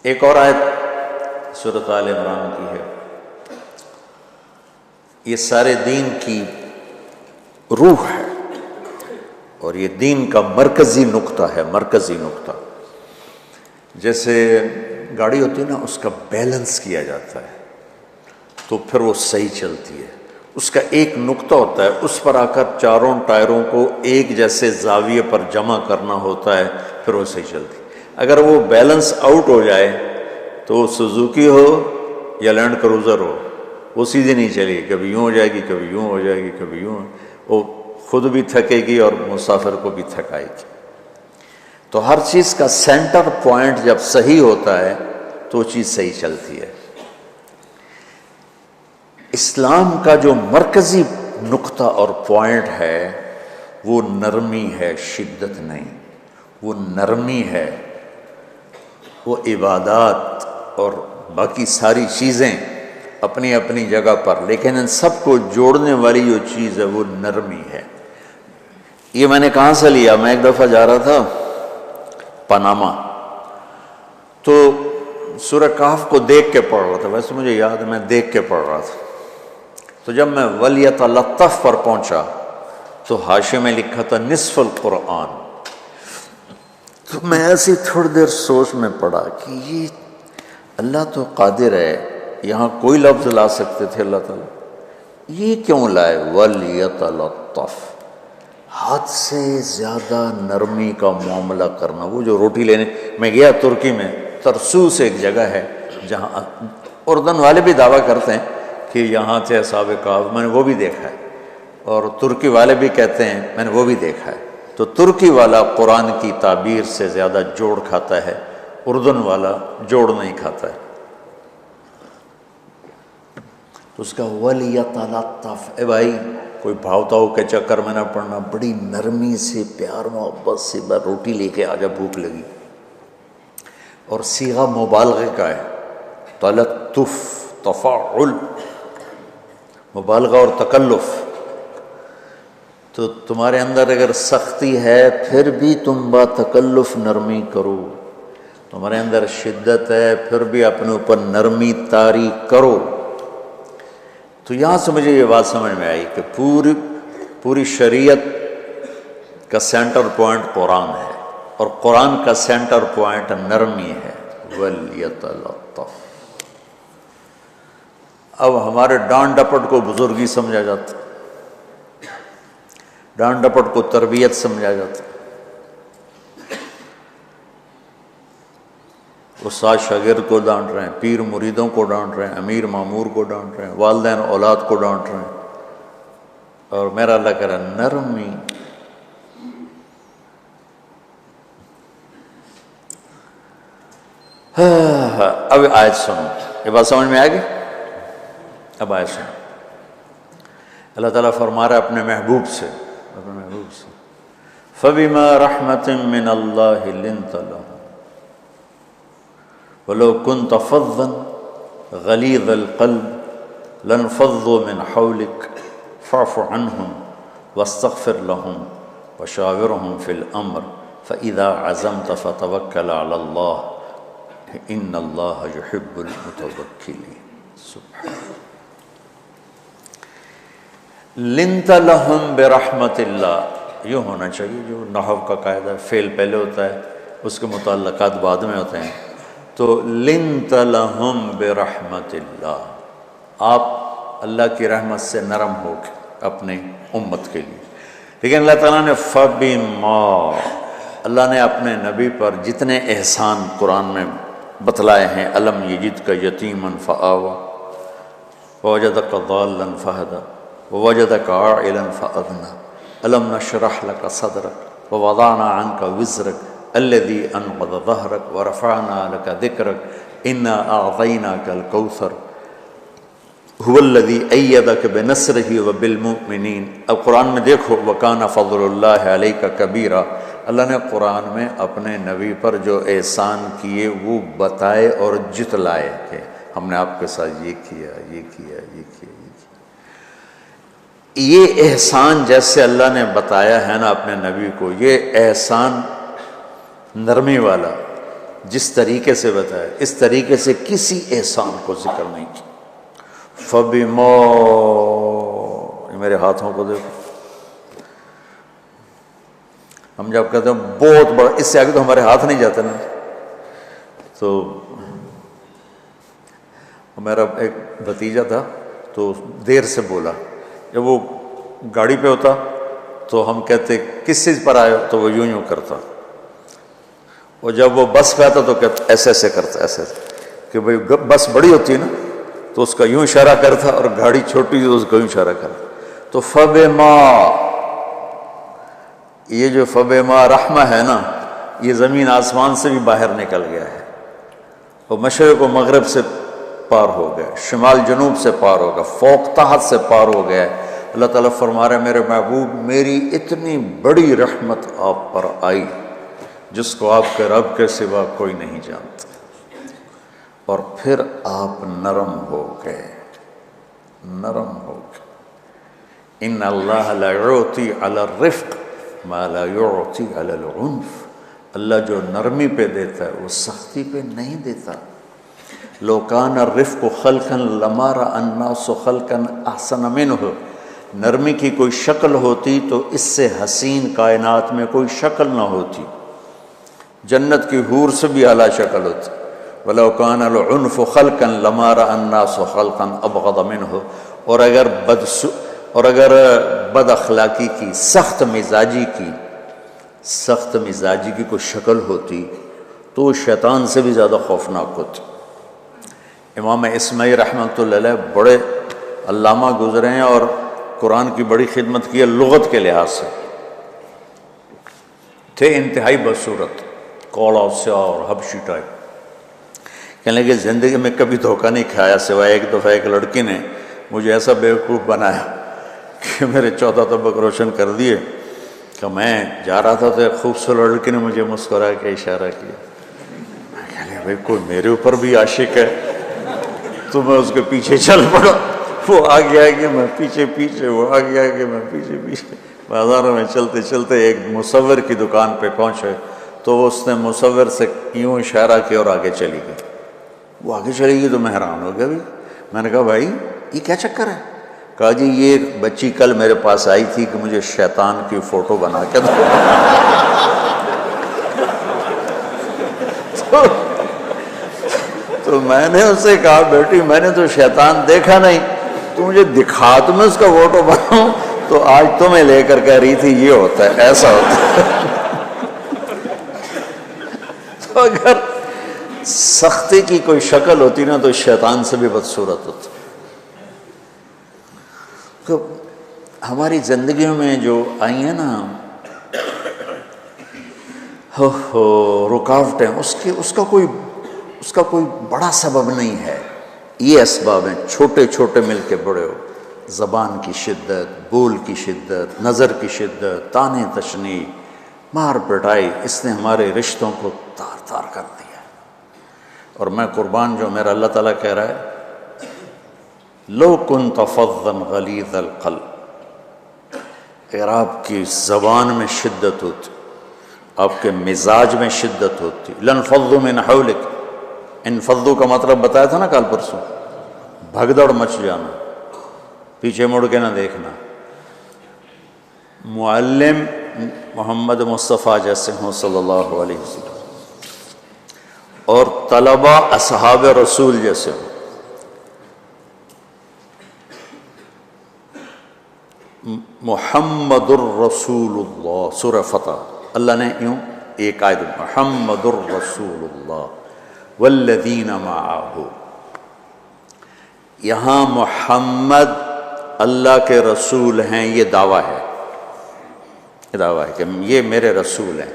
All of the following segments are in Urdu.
ایک اور آیت سورۃ آل عمران کی ہے، یہ سارے دین کی روح ہے اور یہ دین کا مرکزی نقطہ ہے، مرکزی نقطہ۔ جیسے گاڑی ہوتی ہے نا، اس کا بیلنس کیا جاتا ہے تو پھر وہ صحیح چلتی ہے۔ اس کا ایک نقطہ ہوتا ہے، اس پر آ کر چاروں ٹائروں کو ایک جیسے زاویے پر جمع کرنا ہوتا ہے، پھر وہ صحیح چلتی ہے۔ اگر وہ بیلنس آؤٹ ہو جائے تو سوزوکی ہو یا لینڈ کروزر ہو، وہ سیدھی نہیں چلے گی، کبھی یوں ہو جائے گی، کبھی یوں ہو جائے گی، کبھی یوں، وہ خود بھی تھکے گی اور مسافر کو بھی تھکائے گی۔ تو ہر چیز کا سینٹر پوائنٹ جب صحیح ہوتا ہے تو وہ چیز صحیح چلتی ہے۔ اسلام کا جو مرکزی نقطہ اور پوائنٹ ہے وہ نرمی ہے، شدت نہیں، وہ نرمی ہے، وہ عبادات اور باقی ساری چیزیں اپنی اپنی جگہ پر، لیکن ان سب کو جوڑنے والی جو چیز ہے وہ نرمی ہے۔ یہ میں نے کہاں سے لیا؟ میں ایک دفعہ جا رہا تھا پاناما، تو سورہ کہف کو دیکھ کے پڑھ رہا تھا، ویسے مجھے یاد ہے میں دیکھ کے پڑھ رہا تھا۔ تو جب میں وَلْيَتَلَطَّفْ پر پہنچا تو حاشیے میں لکھا تھا نصف القرآن۔ تو میں ایسی تھوڑی دیر سوچ میں پڑا کہ یہ اللہ تو قادر ہے، یہاں کوئی لفظ لا سکتے تھے اللہ تعالیٰ، یہ کیوں لائے وَلْيَتَلَطَّفْ؟ حد سے زیادہ نرمی کا معاملہ کرنا۔ وہ جو روٹی لینے میں گیا ترکی میں، ترسوس ایک جگہ ہے جہاں اردن والے بھی دعویٰ کرتے ہیں کہ یہاں تھے اصحاب کہف، میں نے وہ بھی دیکھا ہے، اور ترکی والے بھی کہتے ہیں میں نے وہ بھی دیکھا ہے۔ تو ترکی والا قرآن کی تعبیر سے زیادہ جوڑ کھاتا ہے، اردن والا جوڑ نہیں کھاتا ہے۔ تو اس کا وَلْيَتَلَطَّفْ، اے بھائی کوئی بھاؤتاؤ کے چکر میں نہ پڑنا، بڑی نرمی سے پیار محبت سے بس روٹی لے کے آجا، بھوک لگی۔ اور صیغہ مبالغے کا ہے، تلطف، تفاعل، مبالغہ اور تکلف۔ تو تمہارے اندر اگر سختی ہے پھر بھی تم با تکلف نرمی کرو، تمہارے اندر شدت ہے پھر بھی اپنے اوپر نرمی طاری کرو۔ تو یہاں سے مجھے یہ بات سمجھ میں آئی کہ پوری شریعت کا سینٹر پوائنٹ قرآن ہے، اور قرآن کا سینٹر پوائنٹ نرمی ہے، وَلْيَتَلَطَّفْ۔ اب ہمارے ڈانٹ ڈپٹ کو بزرگی سمجھا جاتا، ڈانٹ ڈپٹ کو تربیت سمجھا جاتا، استاد شاگرد کو ڈانٹ رہے ہیں، پیر مریدوں کو ڈانٹ رہے ہیں، امیر مامور کو ڈانٹ رہے ہیں، والدین اولاد کو ڈانٹ رہے ہیں، اور میرا اللہ کہہ رہا ہے نرمی۔ اب آیت سنو، یہ بات سمجھ میں آئے گی؟ اب آیت سنو، اللہ تعالیٰ فرما رہا ہے اپنے محبوب سے، فَبِمَا رَحْمَةٍ مِّنَ اللَّهِ لِنْتَ لَهُمْ وَلَوْ كُنْتَ فَظًّا غَلِيظَ الْقَلْبِ لَانفَضُّوا مِنْ حَوْلِكَ فَاعْفُ عَنْهُمْ وَاسْتَغْفِرْ لَهُمْ وَشَاوِرْهُمْ فِي الْأَمْرِ فَإِذَا عَزَمْتَ فَتَوَكَّلْ عَلَى اللَّهِ إِنَّ اللَّهَ يُحِبُّ الْمُتَوَكِّلِينَ۔ سبحان لنت لہم برحمت اللہ، یہ ہونا چاہیے جو نحو کا قاعدہ، فعل پہلے ہوتا ہے اس کے متعلقات بعد میں ہوتے ہیں۔ تو لنت لہم برحمت اللہ، آپ اللہ کی رحمت سے نرم ہو کے اپنے امت کے لیے۔ لیکن اللہ تعالیٰ نے فبما، اللہ نے اپنے نبی پر جتنے احسان قرآن میں بتلائے ہیں، الم یجدک یتیما فآویٰ ووجدک ضالا فہدیٰ ووجدک عائلا فأغنیٰ الم نشرح لک صدرک ووضعنا عنک وزرک الذی انقض ظہرک ورفعنا لک ذکرک انا اعطیناک الکوثر هو الذی ایدک بنصرہ وبالمؤمنین۔ اب قرآن میں دیکھو وکان فضل اللہ علیک کبیرا، اللہ نے قرآن میں اپنے نبی پر جو احسان کیے وہ بتائے اور جتلائے کہ ہم نے آپ کے ساتھ یہ کیا، یہ کیا، یہ کیا، یہ کیا۔ یہ احسان جیسے اللہ نے بتایا ہے نا اپنے نبی کو، یہ احسان نرمی والا جس طریقے سے بتایا اس طریقے سے کسی احسان کو ذکر نہیں کیا۔ فَبِمَا، میرے ہاتھوں کو دیکھو، ہم جب کہتے ہیں بہت بڑا، اس سے آگے تو ہمارے ہاتھ نہیں جاتے نا۔ تو میرا ایک بھتیجا تھا تو دیر سے بولا، جب وہ گاڑی پہ ہوتا تو ہم کہتے کس چیز پر آئے ہو، تو وہ یوں کرتا، اور جب وہ بس پہ آتا تو کہتا ایسے ایسے کرتا، ایسے کہ بھئی بس بڑی ہوتی ہے نا تو اس کا یوں اشارہ کرتا، اور گاڑی چھوٹی تو اس کا یوں اشارہ کرتا۔ تو فَبِمَا، یہ جو فَبِمَا رحمہ ہے نا، یہ زمین آسمان سے بھی باہر نکل گیا ہے، اور مشرق و مغرب سے پار ہو گیا، شمال جنوب سے پار ہو گیا، فوق تحت سے پار ہو گیا ہے۔ اللہ تعالیٰ فرما رہے ہیں میرے محبوب میری اتنی بڑی رحمت آپ پر آئی جس کو آپ کے رب کے سوا کوئی نہیں جانتا، اور پھر آپ نرم ہو گئے، نرم ہو گئے۔ ان اللہ لا یعطی علی الرفق ما لا یعطی علی العنف، اللہ جو نرمی پہ دیتا ہے وہ سختی پہ نہیں دیتا۔ لو کان الرفق خلقا لما رأى الناس خلقا احسن منه، نرمی کی کوئی شکل ہوتی تو اس سے حسین کائنات میں کوئی شکل نہ ہوتی، جنت کی حور سے بھی اعلیٰ شکل ہوتی۔ وَلَوْ كَانَ الْعُنْفُ خَلْقًا لَمَا رَأَى النَّاسُ خَلْقًا أَبْغَضَ مِنْهُ، اور اگر بد اخلاقی کی، سخت مزاجی کی کوئی شکل ہوتی تو وہ شیطان سے بھی زیادہ خوفناک ہوتی۔ امام اسماعیل رحمۃ اللہ علیہ بڑے علامہ گزرے ہیں اور قرآن کی بڑی خدمت کی ہے لغت کے لحاظ سے، تھے انتہائی بدصورت، کوڑا سیاہ اور حبشی ٹائپ۔ کہنے لگے زندگی میں کبھی دھوکہ نہیں کھایا سوائے ایک دفعہ ایک لڑکی نے مجھے ایسا بیوقوف بنایا کہ میرے 14 طبق روشن کر دیے کہ میں جا رہا تھا تو ایک خوبصورت لڑکی نے مجھے مسکرا کے اشارہ کیا، میں کہہ لیا بھائی کوئی میرے اوپر بھی عاشق ہے، تو میں اس کے پیچھے چل پڑا، وہ آگے آگے میں پیچھے پیچھے، وہ آگے آگے میں پیچھے پیچھے، بازاروں میں چلتے چلتے ایک مصور کی دکان پہ پہنچے تو اس نے مصور سے یوں اشارہ کیا اور آگے چلی گئی۔ وہ آگے چلی گئی تو میں حیران ہو گیا، بھی میں نے کہا بھائی یہ کیا چکر ہے؟ کہا جی یہ بچی کل میرے پاس آئی تھی کہ مجھے شیطان کی فوٹو بنا کے دو۔ تو میں نے اس سے کہا بیٹی میں نے تو شیطان دیکھا نہیں، تو مجھے دکھا تو میں اس کا فوٹو بناؤں، تو آج تمہیں لے کر کہہ رہی تھی یہ ہوتا ہے، ایسا ہوتا ہے۔ تو اگر سختی کی کوئی شکل ہوتی نا تو شیطان سے بھی بدصورت ہوتی۔ تو ہماری زندگیوں میں جو آئی ہیں نا رکاوٹیں، اس کا کوئی بڑا سبب نہیں ہے، یہ اسباب ہیں چھوٹے چھوٹے مل کے بڑے ہو، زبان کی شدت، بول کی شدت، نظر کی شدت، طعنے تشنیع، مار پٹائی، اس نے ہمارے رشتوں کو تار تار کر دیا۔ اور میں قربان جو میرا اللہ تعالیٰ کہہ رہا ہے لو کنت فظا غلیظ القلب، اگر آپ کی زبان میں شدت ہوتی، آپ کے مزاج میں شدت ہوتی، لانفضوا من حولک، انفضوا کا مطلب بتایا تھا نا کل پرسوں، بھگدڑ مچ جانا، پیچھے مڑ کے نہ دیکھنا۔ معلم محمد مصطفیٰ جیسے ہوں صلی اللہ علیہ وسلم، اور طلبہ اصحاب رسول جیسے ہوں، محمد الرسول اللہ، سورہ فتح اللہ نے یوں ایک آیت محمد الرسول اللہ والذین معہ، یہاں محمد اللہ کے رسول ہیں، یہ دعویٰ ہے، یہ دعویٰ ہے کہ یہ میرے رسول ہیں۔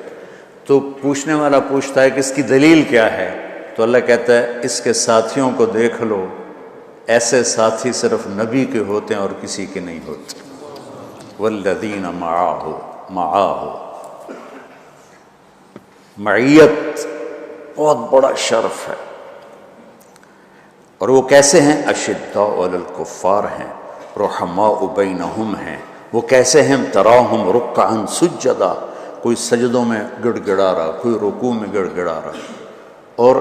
تو پوچھنے والا پوچھتا ہے کہ اس کی دلیل کیا ہے، تو اللہ کہتا ہے اس کے ساتھیوں کو دیکھ لو، ایسے ساتھی صرف نبی کے ہوتے ہیں اور کسی کے نہیں ہوتے۔ والذین معاہ، معیت بہت بڑا شرف ہے، اور وہ کیسے ہیں؟ اشداء علی الکفار ہیں، رحماء بینہم ہیں۔ وہ کیسے ہیں؟ تراہم رکعا سجدا، کوئی سجدوں میں گڑ گڑا رہا، کوئی رکوع میں گڑ گڑا رہا۔ اور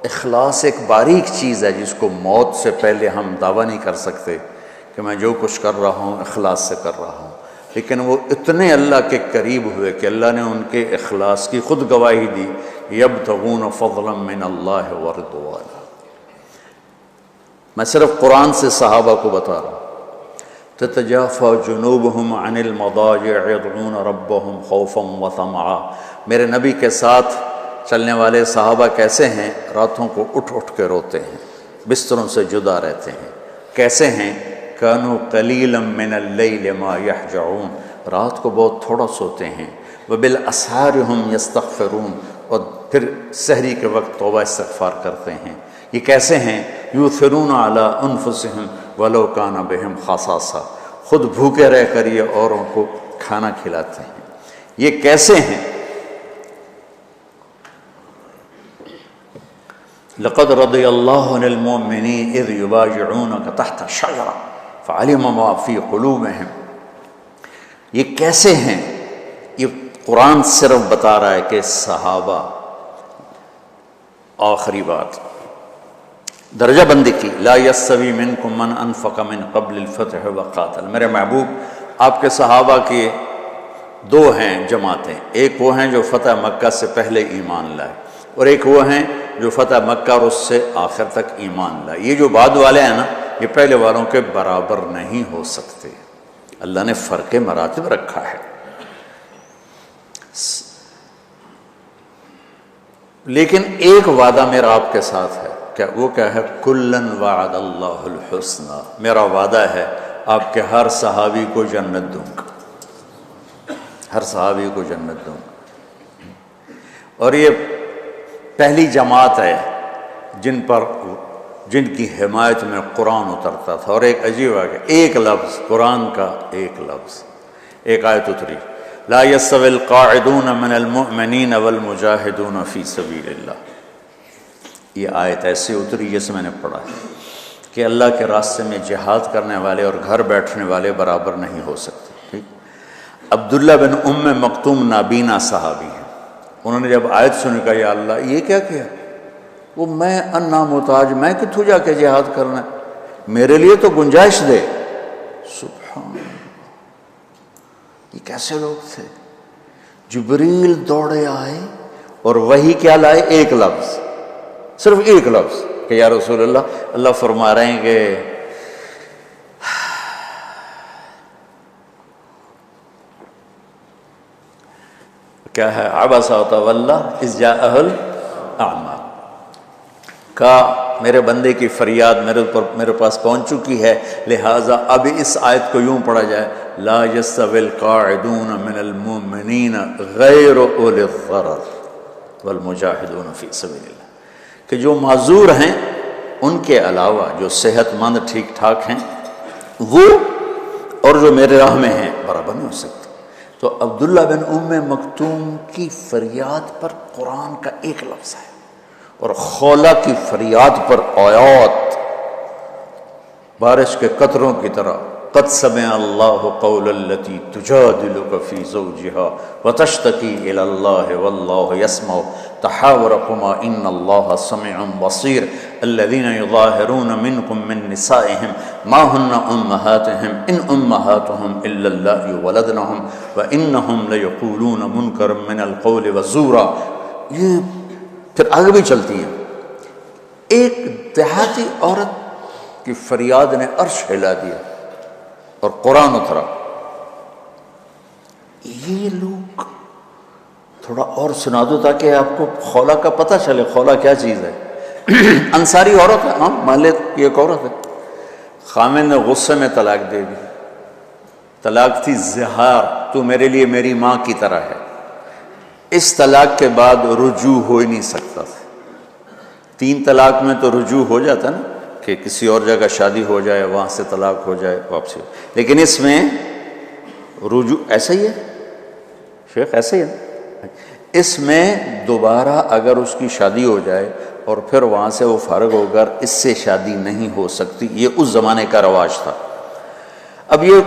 اخلاص ایک باریک چیز ہے جس کو موت سے پہلے ہم دعویٰ نہیں کر سکتے کہ میں جو کچھ کر رہا ہوں اخلاص سے کر رہا ہوں، لیکن وہ اتنے اللہ کے قریب ہوئے کہ اللہ نے ان کے اخلاص کی خود گواہی دی، یبتغون فضلا من اللہ ورضوانا۔ میں صرف قرآن سے صحابہ کو بتا رہا ہوں، تتجافى جنوبهم عن المضاجع يدعون ربهم خوفا وطمعا۔ میرے نبی کے ساتھ چلنے والے صحابہ کیسے ہیں؟ راتوں کو اٹھ اٹھ کے روتے ہیں، بستروں سے جدا رہتے ہیں۔ کیسے ہیں؟ كانوا قليلا من الليل ما يهجعون، رات کو بہت تھوڑا سوتے ہیں۔ وبالاسحار هم يستغفرون، اور پھر سحری کے وقت توبہ استغفار کرتے ہیں۔ یہ کیسے ہیں؟ یؤثرون علی انفسهم ولو کان بهم خصاصہ، خود بھوکے رہ کر یہ اوروں کو کھانا کھلاتے ہیں۔ یہ کیسے ہیں؟ لقد رضی اللہ عن المؤمنین اذ یبایعونک تحت الشجرہ فعلم ما فی قلوبہم۔ یہ کیسے ہیں؟ یہ قرآن صرف بتا رہا ہے کہ صحابہ، آخری بات درجہ بندی کی، لا یستوی منکم من انفق من قبل الفتح وقاتل۔ میرے محبوب، آپ کے صحابہ کے دو ہیں جماعتیں، ایک وہ ہیں جو فتح مکہ سے پہلے ایمان لائے، اور ایک وہ ہیں جو فتح مکہ اور اس سے آخر تک ایمان لائے۔ یہ جو بعد والے ہیں نا، یہ پہلے والوں کے برابر نہیں ہو سکتے، اللہ نے فرق مراتب رکھا ہے۔ لیکن ایک وعدہ میرا آپ کے ساتھ ہے، کیا وہ کیا ہے؟ کلن وعد اللہ الحسنى، میرا وعدہ ہے آپ کے ہر صحابی کو جنت دوں گا، ہر صحابی کو جنت دوں گا۔ اور یہ پہلی جماعت ہے جن کی حمایت میں قرآن اترتا تھا۔ اور ایک عجیب ہے کہ ایک لفظ قرآن کا، ایک لفظ، ایک آیت اتری، لا يستوي القاعدون من المؤمنین والمجاہدون فی سبیل اللہ۔ یہ آیت ایسے اتری جیسے میں نے پڑھا ہے کہ اللہ کے راستے میں جہاد کرنے والے اور گھر بیٹھنے والے برابر نہیں ہو سکتے۔ ٹھیک، عبداللہ بن ام مکتوم نابینا صحابی ہیں، انہوں نے جب آیت سنی کہا یا اللہ یہ کیا کیا؟ وہ میں انا محتاج، میں کتوں جا کے جہاد کرنا ہے، میرے لیے تو گنجائش دے۔ سبحان اللہ، یہ کیسے لوگ تھے؟ جبریل دوڑے آئے اور وہی کیا لائے؟ ایک لفظ، صرف ایک لفظ کہ یا رسول اللہ، اللہ فرما رہے ہیں کہ کیا ہے؟ عبس وتولی اذ جاءہ الاعمی، کہا میرے بندے کی فریاد میرے پاس پہنچ چکی ہے، لہٰذا اب اس آیت کو یوں پڑھا جائے، لا یستوی القاعدون من المؤمنین غیر اولی الضرر والمجاہدون فی سبیل اللہ، کہ جو معذور ہیں ان کے علاوہ جو صحت مند ٹھیک ٹھاک ہیں وہ، اور جو میرے راہ میں ہیں، برابر نہیں ہو سکتے۔ تو عبداللہ بن ام مکتوم کی فریاد پر قرآن کا ایک لفظ ہے، اور خولہ کی فریاد پر آیات بارش کے قطروں کی طرح، قد سمع اللہ قول التی تجادلک فی زوجہا وتشتکی الی اللہ واللہ یسمع تحاورکما ان اللہ سمیع بصیر الذین یظاہرون منکم من نسائہم ما ہن امہاتہم ان امہاتہم الا اللہ ولدنہم وانہم لیقولون منکرا من القول وزورا۔ یہ پھر آگے بھی چلتی ہیں۔ ایک دیہاتی عورت کی فریاد نے عرش ہلا دیا اور قرآن اترا۔ یہ لوگ تھوڑا اور سنا دو تاکہ آپ کو خولہ کا پتہ چلے، خولہ کیا چیز ہے۔ انصاری عورت ہے، ہاں محلے کی ایک عورت ہے، خامن نے غصے میں طلاق دے دی، طلاق تھی زہار، تو میرے لیے میری ماں کی طرح ہے۔ اس طلاق کے بعد رجوع ہو ہی نہیں سکتا تھا۔ 3 طلاق میں تو رجوع ہو جاتا نا، کہ کسی اور جگہ شادی ہو جائے، وہاں سے طلاق ہو جائے، واپسی، لیکن اس میں رجوع ایسا ہی ہے شیخ، ایسا ہی ہے۔ اس میں دوبارہ اگر اس کی شادی ہو جائے اور پھر وہاں سے وہ فارغ ہو کر اس سے شادی نہیں ہو سکتی، یہ اس زمانے کا رواج تھا۔ اب یہ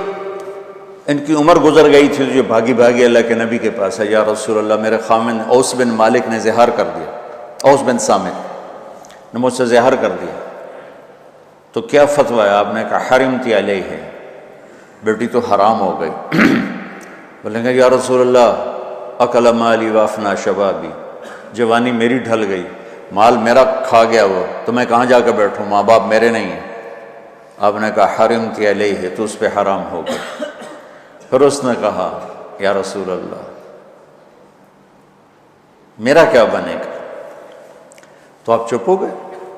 ان کی عمر گزر گئی تھی، جو بھاگی بھاگی اللہ کے نبی کے پاس ہے، یا رسول اللہ میرے خامن اوس بن مالک نے زہار کر دیا، اوس بن صامت نے مجھ سے زہر کر دیا، تو کیا فتویٰ ہے؟ آپ نے کہا حرمتی علیہ ہے، بیٹی تو حرام ہو گئی۔ بولیں گے یا رسول اللہ اکل مالی وافنا شبابی، جوانی میری ڈھل گئی، مال میرا کھا گیا وہ، تو میں کہاں جا کے بیٹھوں، ماں باپ میرے نہیں ہیں۔ آپ نے کہا حرمتی علیہ ہے، تو اس پہ حرام ہو گئی۔ پھر اس نے کہا یا رسول اللہ میرا کیا بنے گا؟ تو آپ چپ ہو گئے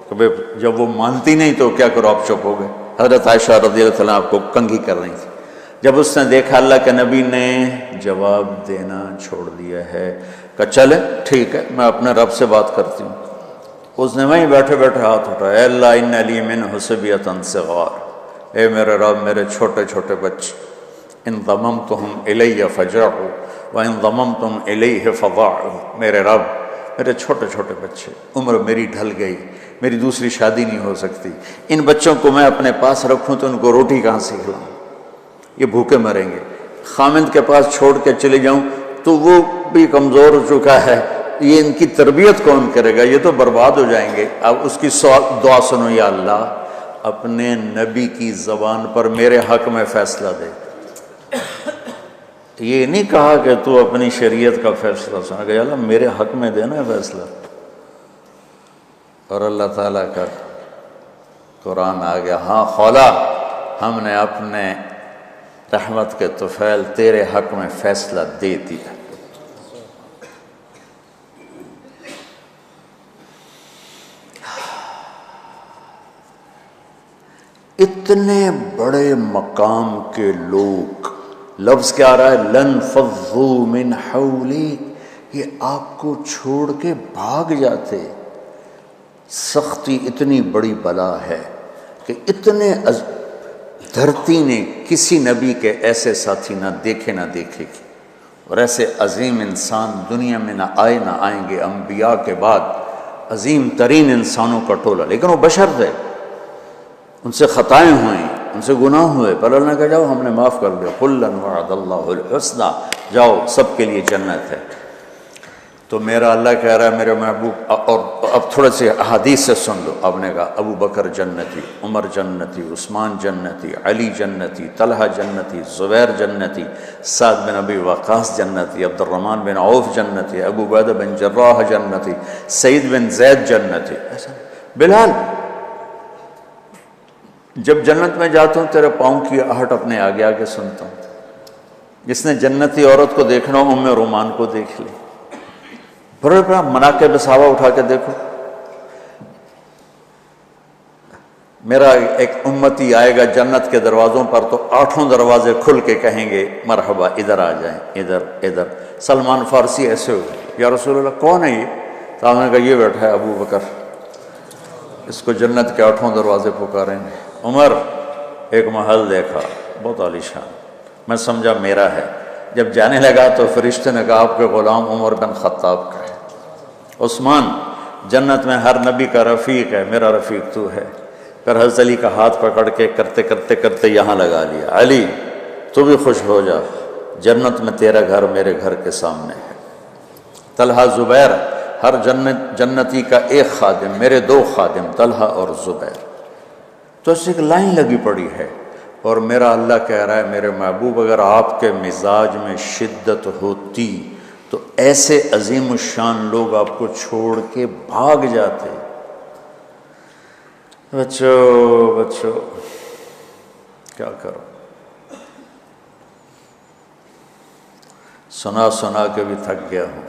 کہ بھئی جب وہ مانتی نہیں تو کیا کرو، آپ چپ ہو گئے۔ حضرت عائشہ رضی اللہ عنہ آپ کو کنگھی کر رہی تھی۔ جب اس نے دیکھا اللہ کے نبی نے جواب دینا چھوڑ دیا ہے، کہ چلے ٹھیک ہے میں اپنے رب سے بات کرتی ہوں، اس نے وہیں بیٹھے بیٹھے ہاتھ اٹھایا، اے اللہ ان لی منہ صبیۃ صغار، اے میرے رب میرے چھوٹے چھوٹے بچے، ان ضممتہم الی فجعوا وان ضممتم الیہ فضاعوا، میرے رب میرے چھوٹے چھوٹے بچے، عمر میری ڈھل گئی، میری دوسری شادی نہیں ہو سکتی، ان بچوں کو میں اپنے پاس رکھوں تو ان کو روٹی کہاں سے کھلاؤں، یہ بھوکے مریں گے، خامند کے پاس چھوڑ کے چلے جاؤں تو وہ بھی کمزور ہو چکا ہے، یہ ان کی تربیت کون کرے گا، یہ تو برباد ہو جائیں گے۔ اب اس کی دعا سنو، یا اللہ اپنے نبی کی زبان پر میرے حق میں فیصلہ دے۔ یہ نہیں کہا کہ تو اپنی شریعت کا فیصلہ سنا، کہ اللہ میرے حق میں دینا فیصلہ۔ اور اللہ تعالیٰ کا قرآن آ گیا، ہاں خولا ہم نے اپنے رحمت کے طفیل تیرے حق میں فیصلہ دے دیا۔ اتنے بڑے مقام کے لوگ، لفظ کیا آ رہا ہے، لن فضوا من حولی، یہ آپ کو چھوڑ کے بھاگ جاتے۔ سختی اتنی بڑی بلا ہے کہ اتنے دھرتی نے کسی نبی کے ایسے ساتھی نہ دیکھے نہ دیکھے گی، اور ایسے عظیم انسان دنیا میں نہ آئے نہ آئیں گے۔ انبیاء کے بعد عظیم ترین انسانوں کا ٹولہ، لیکن وہ بشر تھے، ان سے خطائیں ہوئیں، ان سے گناہ ہوئے، پر اللہ نے کہا جاؤ ہم نے معاف کر دیا، کلا وعد اللہ الحسنی، جاؤ سب کے لیے جنت ہے۔ تو میرا اللہ کہہ رہا ہے میرے محبوب، اور اب تھوڑے سے احادیث سے سن لو۔ آپ نے کہا ابو بکر جنتی، عمر جنتی، عثمان جنتی، علی جنتی، طلحہ جنتی، زبیر جنتی، سعد بن ابی وقاص جنتی، عبد الرحمن بن عوف جنتی، ابو عبیدہ بن جراح جنتی، سعید بن زید جنتی۔ ایسا بلال جب جنت میں جاتا ہوں تیرے پاؤں کی آہٹ اپنے آگے آگے سنتا ہوں۔ جس نے جنتی عورت کو دیکھنا ہو ام رومان کو دیکھ لے، بڑے بڑا مناقب صحابہ اٹھا کے دیکھو۔ میرا ایک امتی آئے گا جنت کے دروازوں پر تو 8 دروازے کھل کے کہیں گے مرحبا ادھر آ جائیں، ادھر ادھر۔ سلمان فارسی ایسے ہو، یا رسول اللہ کون ہے یہ؟ تو ہم نے کہا یہ بیٹھا ہے ابو بکر، اس کو جنت کے 8 دروازے پکاریں گے۔ عمر ایک محل دیکھا بہت عالیشان، میں سمجھا میرا ہے۔ جب جانے لگا تو فرشتے نے کہا آپ کے غلام عمر بن خطاب کا ہے۔ عثمان جنت میں ہر نبی کا رفیق ہے، میرا رفیق تو ہے۔ پھر حضرت علی کا ہاتھ پکڑ کے کرتے کرتے کرتے یہاں لگا لیا، علی تو بھی خوش ہو جا، جنت میں تیرا گھر میرے گھر کے سامنے ہے۔ طلحہ زبیر، ہر جنتی کا ایک خادم، میرے 2 خادم طلحہ اور زبیر۔ تو اس سے ایک لائن لگی پڑی ہے، اور میرا اللہ کہہ رہا ہے میرے محبوب اگر آپ کے مزاج میں شدت ہوتی تو ایسے عظیم الشان لوگ آپ کو چھوڑ کے بھاگ جاتے۔ بچوں کیا کرو، سنا سنا کے بھی تھک گیا ہوں۔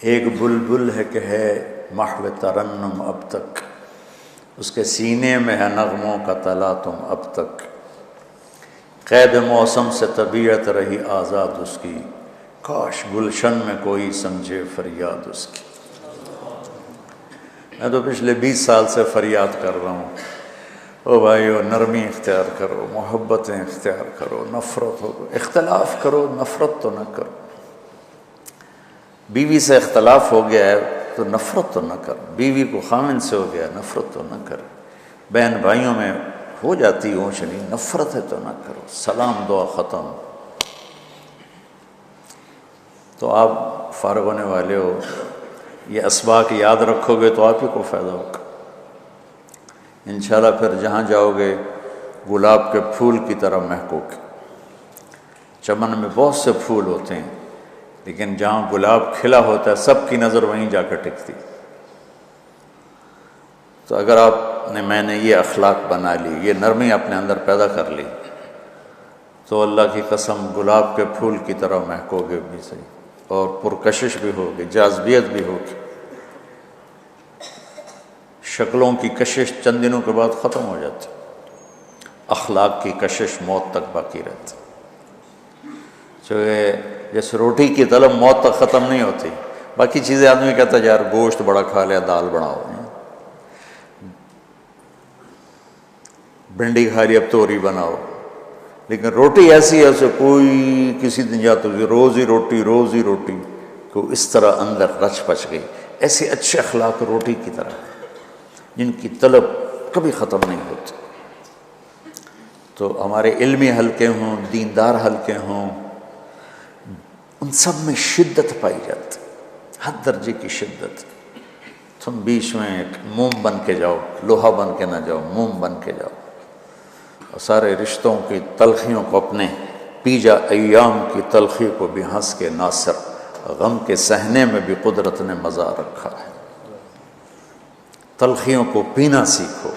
ایک بلبل ہے کہ ہے محو ترنم اب تک، اس کے سینے میں ہے نغموں کا تلاطم اب تک، قید موسم سے طبیعت رہی آزاد اس کی، کاش گلشن میں کوئی سمجھے فریاد اس کی۔ میں تو پچھلے 20 سال سے فریاد کر رہا ہوں، او بھائیو نرمی اختیار کرو، محبتیں اختیار کرو، نفرت ہو اختلاف کرو، نفرت تو نہ کرو۔ بیوی سے اختلاف ہو گیا ہے تو نفرت تو نہ کر، بیوی کو خامن سے ہو گیا نفرت تو نہ کر، بہن بھائیوں میں ہو جاتی اونچ نہیں، نفرت ہے تو نہ کرو، سلام دعا ختم۔ تو آپ فارغ ہونے والے ہو، یہ اسباق یاد رکھو گے تو آپ ہی کو فائدہ ہوگا انشاءاللہ۔ پھر جہاں جاؤ گے گلاب کے پھول کی طرح مہکو گے۔ چمن میں بہت سے پھول ہوتے ہیں، لیکن جہاں گلاب کھلا ہوتا ہے سب کی نظر وہیں جا کر ٹکتی۔ تو اگر میں نے یہ اخلاق بنا لی، یہ نرمی اپنے اندر پیدا کر لی، تو اللہ کی قسم گلاب کے پھول کی طرح مہکو گے بھی صحیح، اور پرکشش بھی ہوگی، جاذبیت بھی ہوگی۔ شکلوں کی کشش چند دنوں کے بعد ختم ہو جاتی، اخلاق کی کشش موت تک باقی رہتی۔ جیسے روٹی کی طلب موت تک ختم نہیں ہوتی، باقی چیزیں آدمی کہتا ہے یار گوشت بڑا کھا لیا، دال بناؤ، بھنڈی کھا لی اب توری بناؤ، لیکن روٹی ایسی ہے اسے کوئی کسی دن جاتا روز ہی روٹی روز ہی روٹی، کہ اس طرح اندر رچ پچ گئی۔ ایسے اچھے اخلاق روٹی کی طرح جن کی طلب کبھی ختم نہیں ہوتی۔ تو ہمارے علمی حلقے ہوں، دیندار حلقے ہوں، ان سب میں شدت پائی جاتی، ہر درجے کی شدت۔ تم بیچ میں ایک موم بن کے جاؤ، لوہا بن کے نہ جاؤ، موم بن کے جاؤ، اور سارے رشتوں کی تلخیوں کو اپنے پی جا، ایام کی تلخی کو بھی ہنس کے ناصر، غم کے سہنے میں بھی قدرت نے مزہ رکھا ہے۔ تلخیوں کو پینا سیکھو،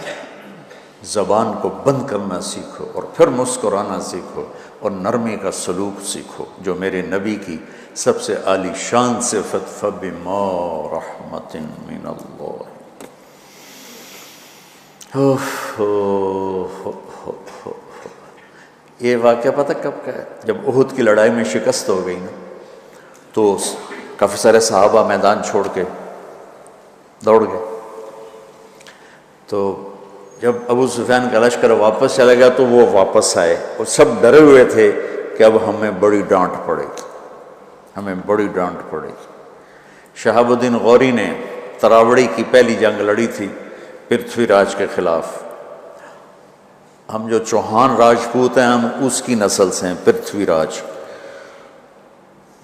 زبان کو بند کرنا سیکھو، اور پھر مسکرانا سیکھو، اور نرمی کا سلوک سیکھو، جو میرے نبی کی سب سے عالی شان صفت فَبِمَا رَحْمَةٍ مِّنَ اللَّهِ۔ یہ واقعہ پتہ کب کا ہے؟ جب احد کی لڑائی میں شکست ہو گئی نا، تو کافی سارے صحابہ میدان چھوڑ کے دوڑ گئے۔ تو جب ابو سفیان کا لشکر واپس چلا گیا تو وہ واپس آئے، اور سب ڈرے ہوئے تھے کہ اب ہمیں بڑی ڈانٹ پڑے گی، ہمیں بڑی ڈانٹ پڑے گی۔ شہاب الدین غوری نے تراوڑی کی پہلی جنگ لڑی تھی پرتھوی راج کے خلاف۔ ہم جو چوہان راجپوت ہیں ہم اس کی نسل سے ہیں، پرتھوی راج۔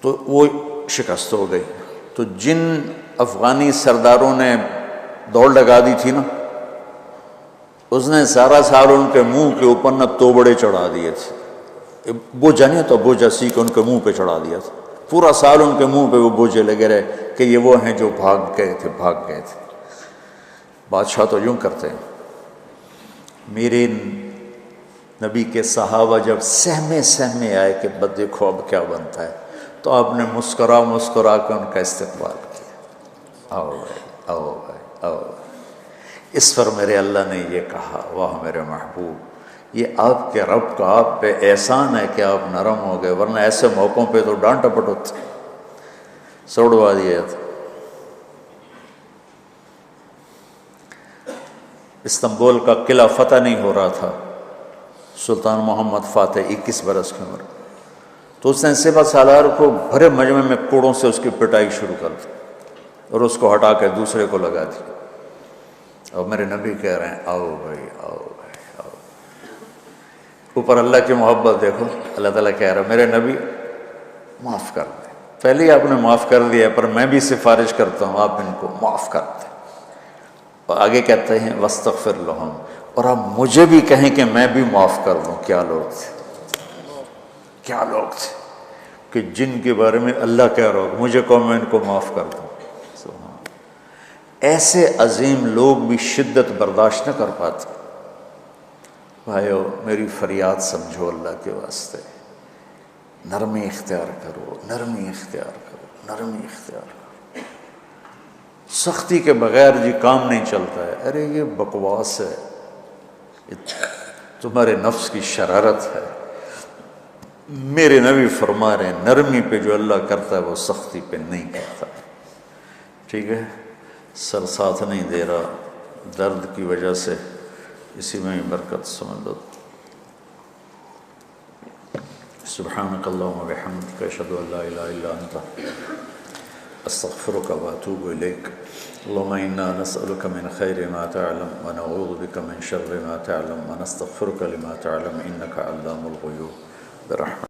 تو وہ شکست ہو گئی۔ تو جن افغانی سرداروں نے دوڑ لگا دی تھی نا، اس نے سارا سال ان کے منہ کے اوپر نہ توبڑے چڑھا دیے تھے، بوجھا نہیں تو بوجھا سی کے ان کے منہ پہ چڑھا دیا تھا۔ پورا سال ان کے منہ پہ وہ بوجھے لگے رہے کہ یہ وہ ہیں جو بھاگ گئے تھے۔ بادشاہ تو یوں کرتے ہیں۔ میرے نبی کے صحابہ جب سہمے آئے کہ بس دیکھو اب کیا بنتا ہے، تو آپ نے مسکرا کے ان کا استقبال کیا۔ آؤ بھائی، آؤ بھائی، آؤ بھائی۔ اس پر میرے اللہ نے یہ کہا، واہ میرے محبوب، یہ آپ کے رب کا آپ پہ احسان ہے کہ آپ نرم ہو گئے، ورنہ ایسے موقعوں پہ تو ڈانٹ ڈپٹ ہوتی، سوڑوا دیا تھا۔ استنبول کا قلعہ فتح نہیں ہو رہا تھا، سلطان محمد فاتح 21 برس کی عمر، تو اس نے سپہ سالار کو بھرے مجمع میں کوڑوں سے اس کی پٹائی شروع کر دی، اور اس کو ہٹا کے دوسرے کو لگا دی۔ اور میرے نبی کہہ رہے ہیں آؤ بھائی، آؤ بھائی، آؤ۔ اوپر اللہ کی محبت دیکھو، اللہ تعالیٰ کہہ رہا ہے میرے نبی معاف کر دیں، پہلے ہی آپ نے معاف کر دیا، پر میں بھی سفارش کرتا ہوں آپ ان کو معاف کر دیں۔ اور آگے کہتے ہیں وَاسْتَغْفِرْ لَهُمْ، اور آپ مجھے بھی کہیں کہ میں بھی معاف کر دوں۔ کیا لوگ تھے، کیا لوگ تھے کہ جن کے بارے میں اللہ کہہ رہا ہو مجھے کہو میں ان کو معاف کر دوں۔ ایسے عظیم لوگ بھی شدت برداشت نہ کر پاتے۔ بھائیو میری فریاد سمجھو اللہ کے واسطے، نرمی اختیار کرو، نرمی اختیار کرو، نرمی اختیار کرو۔ سختی کے بغیر جی کام نہیں چلتا ہے، ارے یہ بکواس ہے، تمہارے نفس کی شرارت ہے۔ میرے نبی فرما رہے ہیں نرمی پہ جو اللہ کرتا ہے وہ سختی پہ نہیں کرتا۔ ٹھیک ہے، سر ساتھ نہیں دے رہا درد کی وجہ سے، اسی میں ہی برکت سمجھ لو۔ سبحانک اللہم و بحمدک، اشہد ان لا الہ الا انت، استغفرک و اتوب الیک۔ اللہم انا نسألک من خیر ما تعلم ونعوذ بک من شر ما تعلم ونستغفرک لما تعلم انک علام الغیوب برحمتک۔